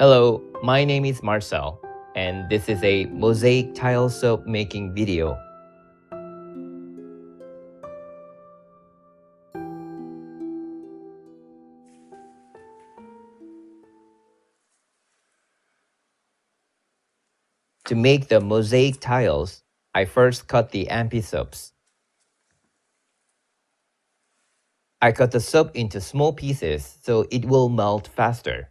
Hello, my name is Marcel, and this is a Mosaic Tile Soap Making video. To make the mosaic tiles, I first cut the anti-soaps. I cut the soap into small pieces so it will melt faster.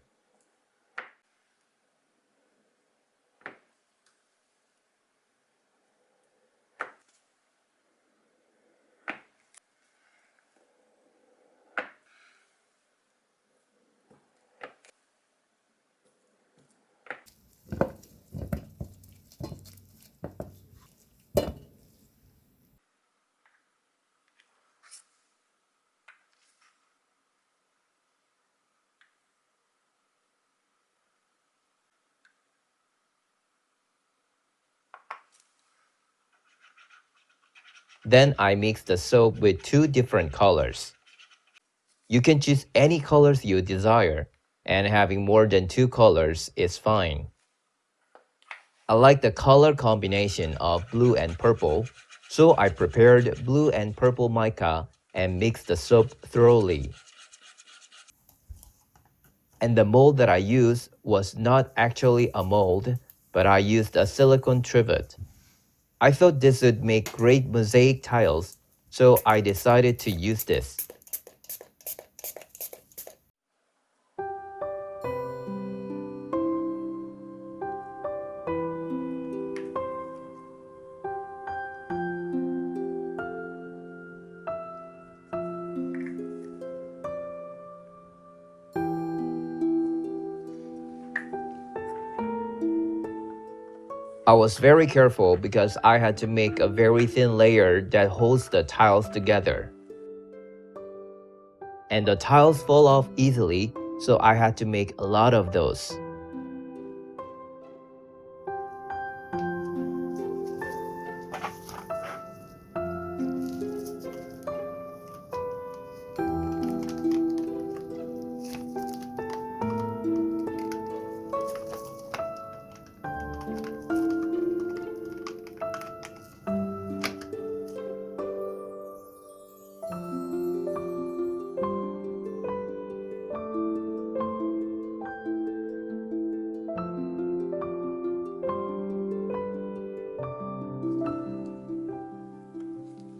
Then I mix the soap with two different colors. You can choose any colors you desire, and having more than two colors is fine. I like the color combination of blue and purple, so I prepared blue and purple mica and mixed the soap thoroughly. And the mold that I used was not actually a mold, but I used a silicone trivet. I thought this would make great mosaic tiles, so I decided to use this. I was very careful because I had to make a very thin layer that holds the tiles together. And the tiles fall off easily, so I had to make a lot of those.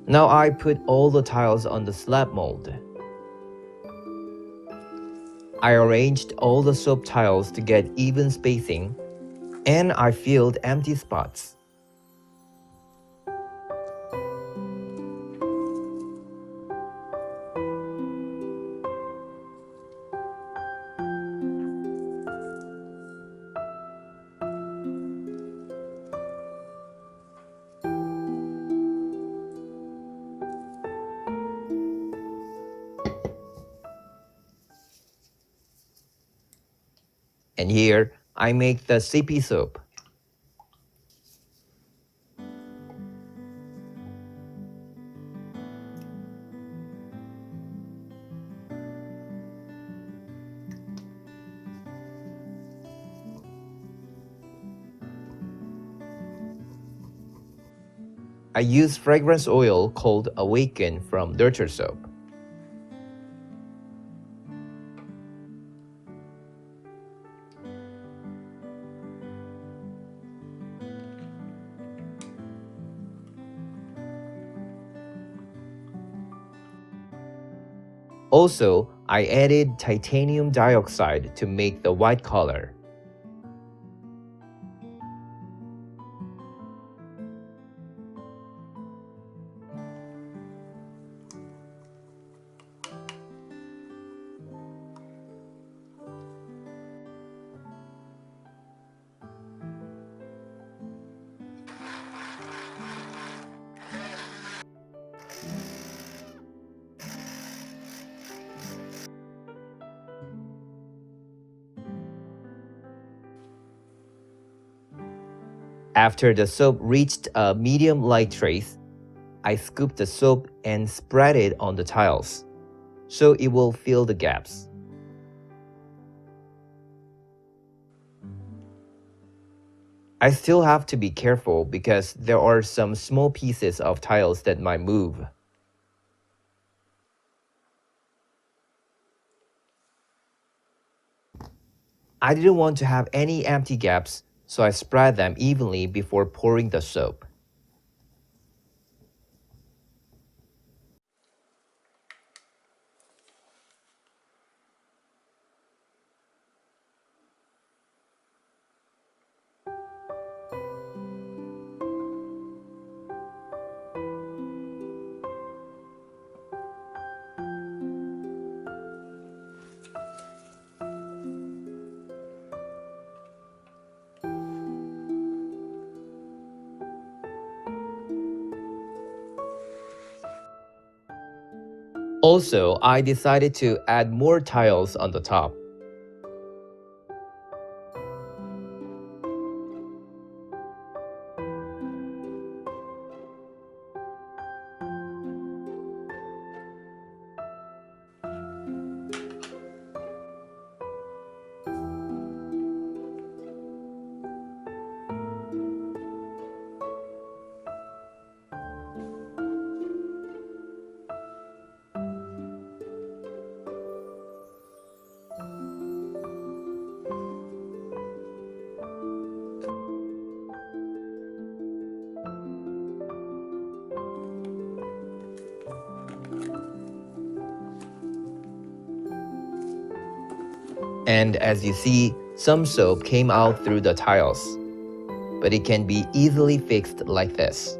Now I put all the tiles on the slab mold. I arranged all the soap tiles to get even spacing, and I filled empty spots. And here, I make the CP soap. I use fragrance oil called Awaken from Nurture Soap. Also, I added titanium dioxide to make the white color. After the soap reached a medium light trace, I scooped the soap and spread it on the tiles, so it will fill the gaps. I still have to be careful because there are some small pieces of tiles that might move. I didn't want to have any empty gaps, so I spread them evenly before pouring the soap. Also, I decided to add more tiles on the top. And as you see, some soap came out through the tiles, but it can be easily fixed like this.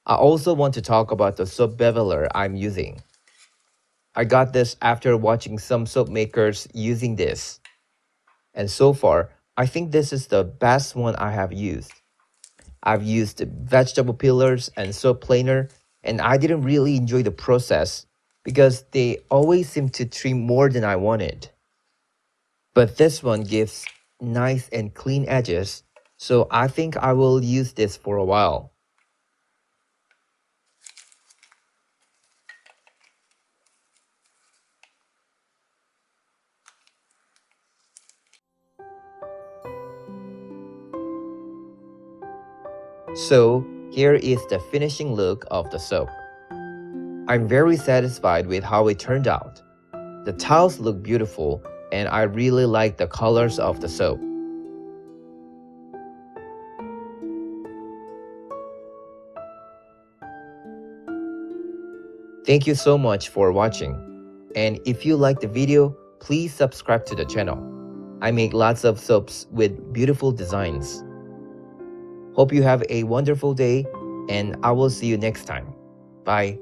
I also want to talk about the soap beveler I'm using. I got this after watching some soap makers using this. And so far, I think this is the best one I have used. I've used vegetable peelers and soap planer, and I didn't really enjoy the process because they always seem to trim more than I wanted. But this one gives nice and clean edges, so I think I will use this for a while. So here is the finishing look of the soap. I'm very satisfied with how it turned out. The tiles look beautiful and I really like the colors of the soap. Thank you so much for watching. And if you like the video, please subscribe to the channel. I make lots of soaps with beautiful designs. Hope you have a wonderful day and I will see you next time. Bye.